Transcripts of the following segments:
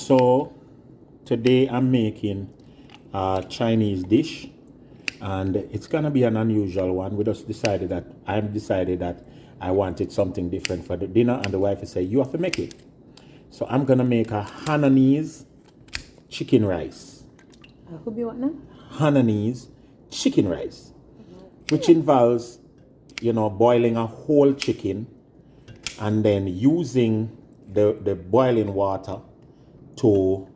So today I'm making a Chinese dish, and it's gonna be an unusual one. We just decided that I wanted something different for the dinner, and the wife said you have to make it. So I'm gonna make a Hainanese chicken rice. Could be what now? Hainanese chicken rice, which involves, boiling a whole chicken and then using the boiling water to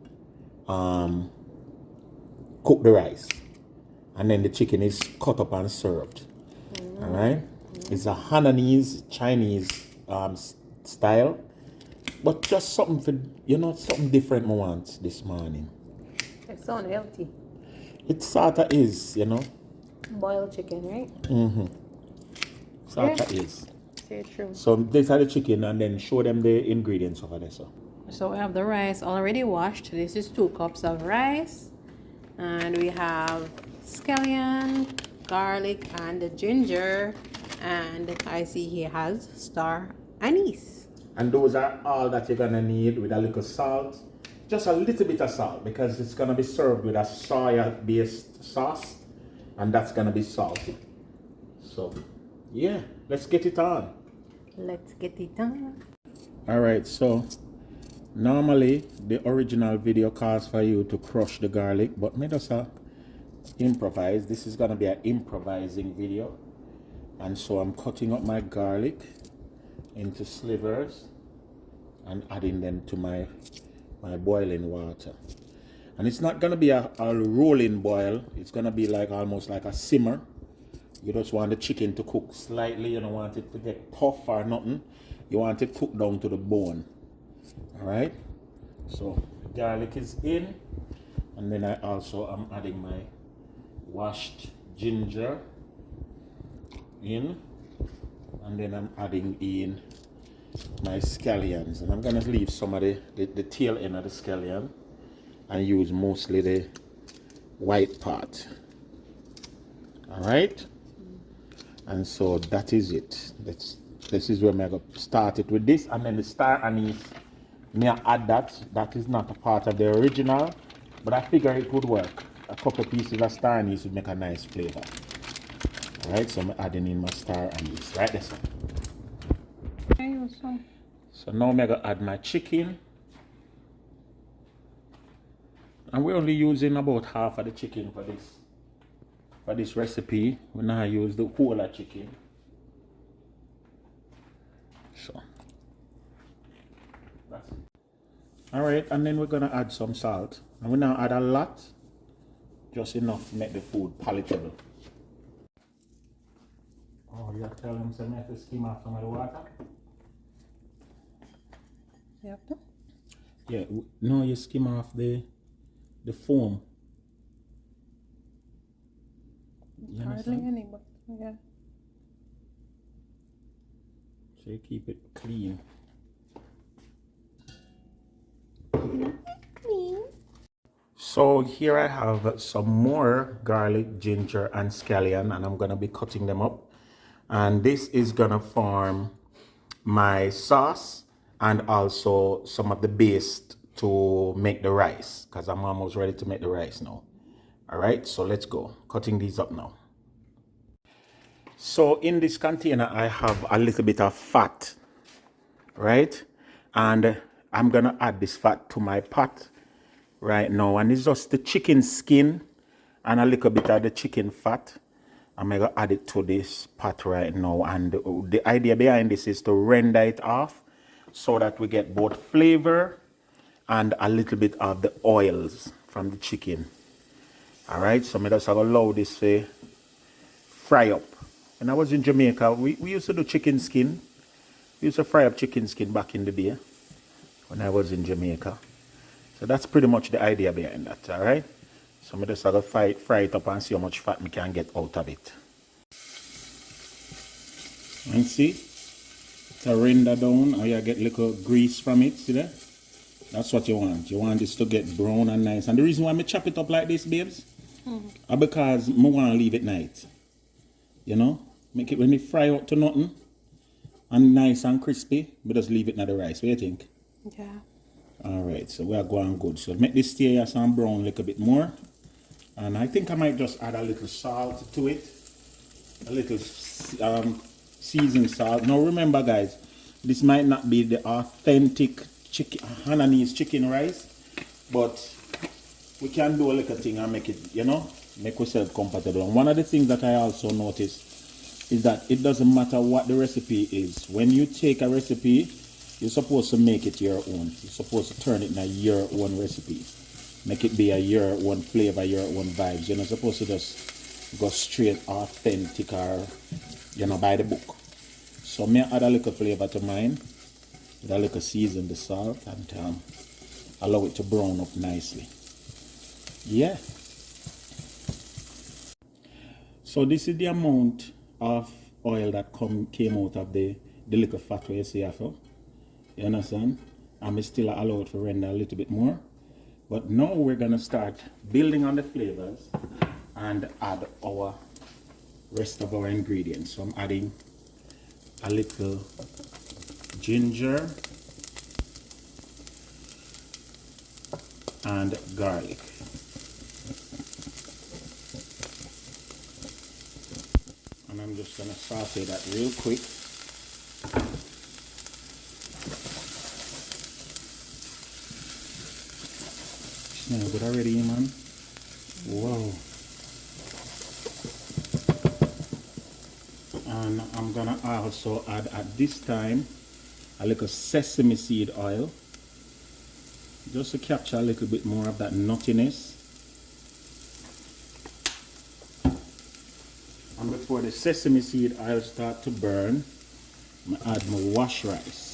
cook the rice, and then the chicken is cut up and served. All right, it's a Hainanese Chinese style, but just something for something different we want this morning. It sounds healthy. It sorta is, Boiled chicken, right? Sorta is. Very true. So these are the chicken, and then show them the ingredients over there. So we have the rice already washed. This is 2 cups of rice. And we have scallion, garlic, and the ginger. And I see he has star anise. And those are all that you're gonna need, with a little salt. Just a little bit of salt, because it's gonna be served with a soya-based sauce, and that's gonna be salty. So yeah, let's get it on. Let's get it on. Alright, so normally the original video calls for you to crush the garlic, but me just improvise. This is gonna be an improvising video, and so I'm cutting up my garlic into slivers and adding them to my boiling water. And it's not gonna be a rolling boil. It's gonna be like almost like a simmer. You just want the chicken to cook slightly. You don't want it to get tough or nothing. You want it cooked down to the bone. All right. So garlic is in, and then I also am adding my washed ginger in, and then I'm adding in my scallions, and I'm gonna leave some of the tail end of the scallion and use mostly the white part. All right. And so that is it. This is where I'm going to start it with this, and then the star anise. May I add that? That is not a part of the original, but I figure it would work. A couple pieces of star anise would make a nice flavor. All right, so I'm adding in my star anise. Right, this one. So now I'm going to add my chicken, and we're only using about half of the chicken for this. For this recipe, we now use the whole of chicken. So that's it. All right, and then we're gonna add some salt, and we now add a lot, just enough to make the food palatable. Oh, you're telling me I have to skim off some of the water? You have to? Yeah, no, you skim off the foam. Hardly any, but yeah. So you keep it clean. So here I have some more garlic, ginger, and scallion, and I'm gonna be cutting them up. And this is gonna form my sauce and also some of the base to make the rice, because I'm almost ready to make the rice now. All right, so let's go. Cutting these up now. So in this container, I have a little bit of fat, right? And I'm gonna add this fat to my pot right now. And it's just the chicken skin and a little bit of the chicken fat. I'm gonna add it to this pot right now. And the idea behind this is to render it off so that we get both flavor and a little bit of the oils from the chicken. All right, so I'm just gonna allow this to fry up. When I was in Jamaica, we used to do chicken skin. We used to fry up chicken skin back in the day when I was in Jamaica. So that's pretty much the idea behind that, all right? So I'm just gonna fry it up and see how much fat we can get out of it. And see, it's a render down, or you get little grease from it, see that? That's what you want. You want this to get brown and nice. And the reason why I chop it up like this, babes, is because I want to leave it nice. You know? Make it when it fry out to nothing and nice and crispy, but just leave it in the rice. What do you think? Yeah. Alright, so we are going good. So make this stay here some brown a little bit more. And I think I might just add a little salt to it. A little seasoned salt. Now remember guys, this might not be the authentic Hainanese chicken rice, but we can do a little thing and make it, you know, make ourselves comfortable. And one of the things that I also noticed is that it doesn't matter what the recipe is. When you take a recipe, you're supposed to make it your own. You're supposed to turn it into your own recipe. Make it be a your own flavor, your own vibes. You're not supposed to just go straight authentic or, you know, by the book. So may I add a little flavor to mine with a little season the salt and allow it to brown up nicely. Yeah. So this is the amount of oil that came out of the little fat where you see after. You understand? I'm still allowed to render a little bit more. But now we're gonna start building on the flavors and add our rest of our ingredients. So I'm adding a little ginger and garlic. And I'm just gonna saute that real quick. Smell good already, man. Wow. And I'm gonna also add at this time a little sesame seed oil, just to capture a little bit more of that nuttiness. And before the sesame seed oil start to burn, I'm gonna add my wash rice.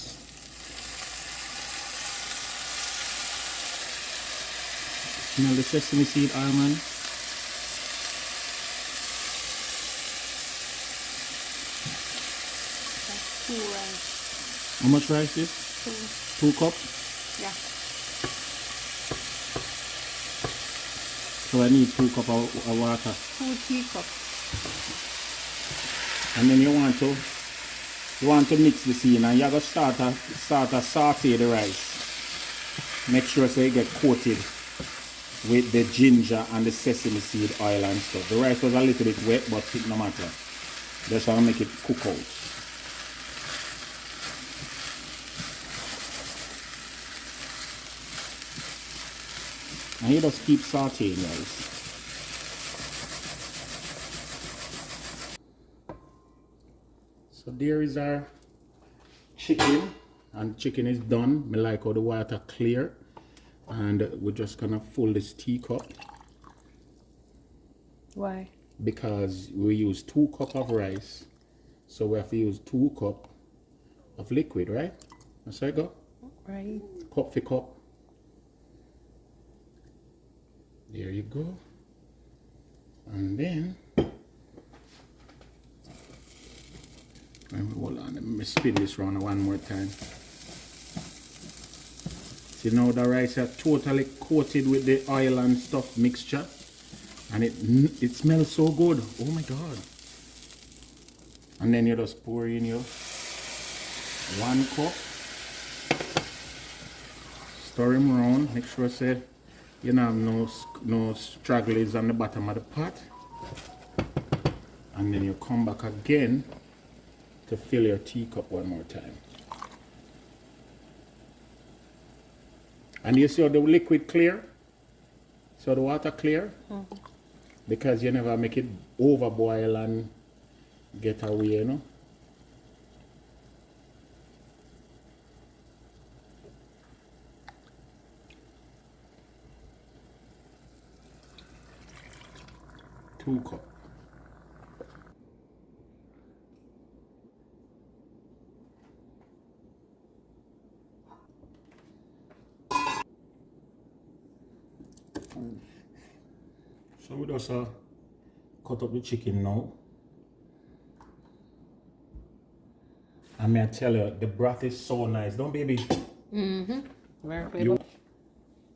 Smell the sesame seed oil, man. That's 2 rice. How much rice is? 2. 2 cups? Yeah. So I need 2 cups of water. 2 teacups. And then you want to mix this in, and you have to start to saute the rice. Make sure so you get coated with the ginger and the sesame seed oil and stuff. The rice was a little bit wet, but it no matter. Just want to make it cook out. And you just keep sauteing, guys. So there is our chicken, and chicken is done. I like how the water clear, and we're just gonna fill this teacup. Why? Because we use 2 cups of rice, so we have to use 2 cups of liquid, right? That's how it go. Right. Cup for cup. There you go. And then, hold on, let me spin this round one more time. See now the rice are totally coated with the oil and stuff mixture, and it smells so good. Oh my god. And then you just pour in your 1 cup, stir him around, make sure say you know no stragglers on the bottom of the pot, and then you come back again to fill your teacup one more time. And you see how the liquid clear? So the water clear? Mm-hmm. Because you never make it overboil and get away, you know? Two cups. So we just cut up the chicken now. And may I tell you, the broth is so nice, don't baby? Mm-hmm. Very flavorful.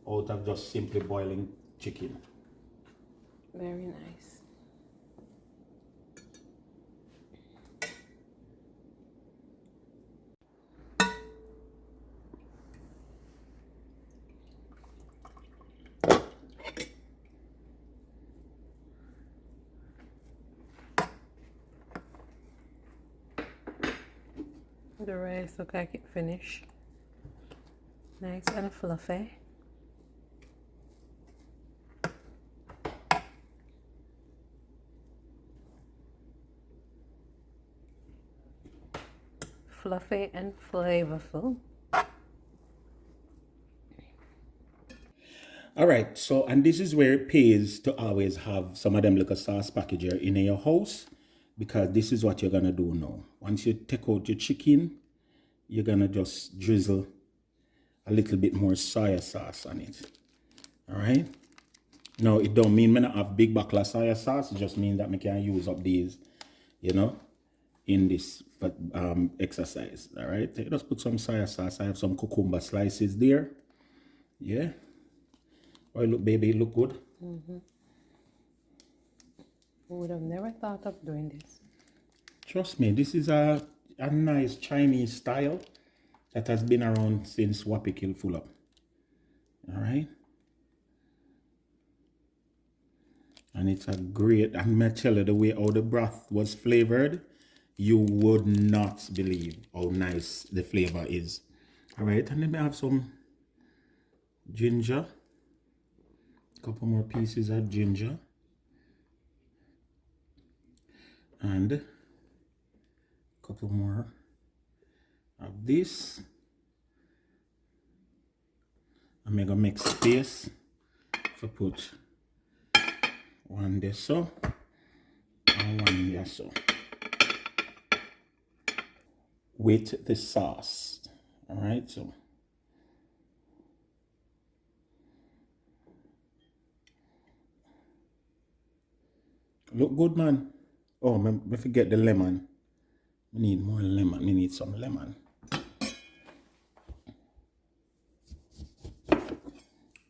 Out of just simply boiling chicken. Very nice. The rice look like it finished. Nice and fluffy. Fluffy and flavorful. All right, so, and this is where it pays to always have some of them little sauce packager in your house, because this is what you're gonna do now. Once you take out your chicken, you're gonna just drizzle a little bit more soy sauce on it. All right. Now, it don't mean I have big bottle of soy sauce. It just means that I can use up these, you know, in this exercise. All right. Just put some soy sauce. I have some cucumber slices there. Yeah. Oh, look, baby, look good. Mm-hmm. I would have never thought of doing this. Trust me, this is a nice Chinese style that has been around since Wapikil full up. All right. And it's a great, and I tell you, the way how the broth was flavored, you would not believe how nice the flavor is. All right, and then I have some ginger. A couple more pieces of ginger. And a couple more of this. I'm gonna make space for put one there so and one there so with the sauce. All right, so look good, man. Oh, I forget the lemon. We need more lemon. We need some lemon.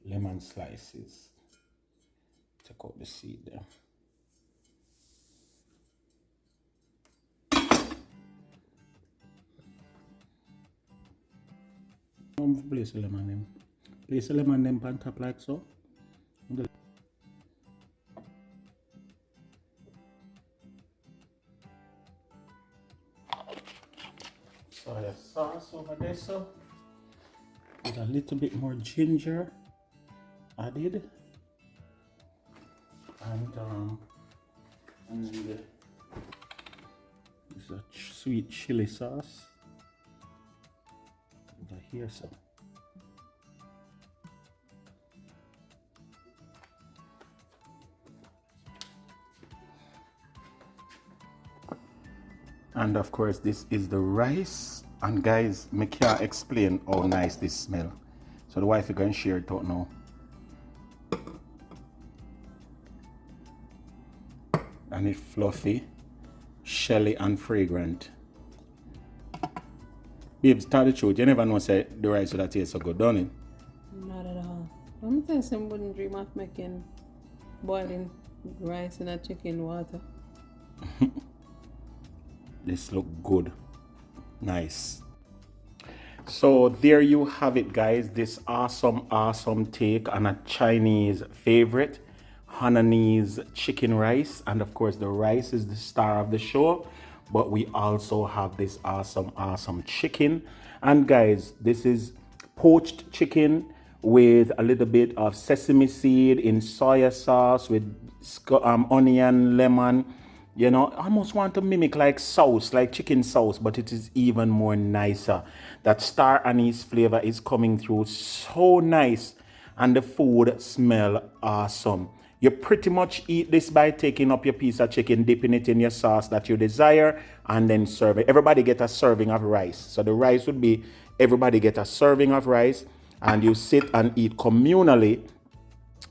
Lemon slices. Take out the seed there. Place the lemon them. Place the lemon them on top like so. Soy sauce over there, so with a little bit more ginger added, and then this is a sweet chili sauce over here, so. And of course, this is the rice. And guys, I can't explain how nice this smells. So the wife is going to share it out now. And it's fluffy, shelly, and fragrant. Babes, tell the truth. You never know say the rice would taste so good, don't it? Not at all. I'm thinking I wouldn't dream of making boiling rice in a chicken water. This look good. Nice. So there you have it, guys. This awesome take on a Chinese favorite, Hainanese chicken rice. And of course, the rice is the star of the show, but we also have this awesome chicken. And guys, this is poached chicken with a little bit of sesame seed in soy sauce with onion, lemon. You know, I almost want to mimic like sauce, like chicken sauce, but it is even more nicer. That star anise flavor is coming through so nice, and the food smell awesome. You pretty much eat this by taking up your piece of chicken, dipping it in your sauce that you desire, and then serve it. Everybody get a serving of rice. So the rice would be, everybody get a serving of rice, and you sit and eat communally.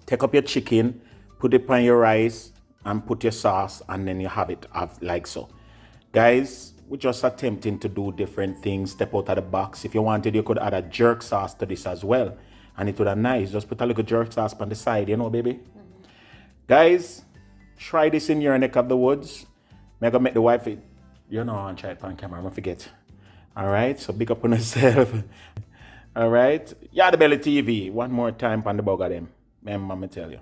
Take up your chicken, put it on your rice, and put your sauce, and then you have it like so. Guys, we're just attempting to do different things, step out of the box. If you wanted, you could add a jerk sauce to this as well, and it would have nice. Just put a little jerk sauce on the side, you know, baby. Guys, try this in your neck of the woods. I'm gonna make the wife, you know, and try it on camera, I'm gonna forget. All right, so big up on yourself. All right, Yardie TV, one more time on the bug of them. Remember, I'm gonna tell you.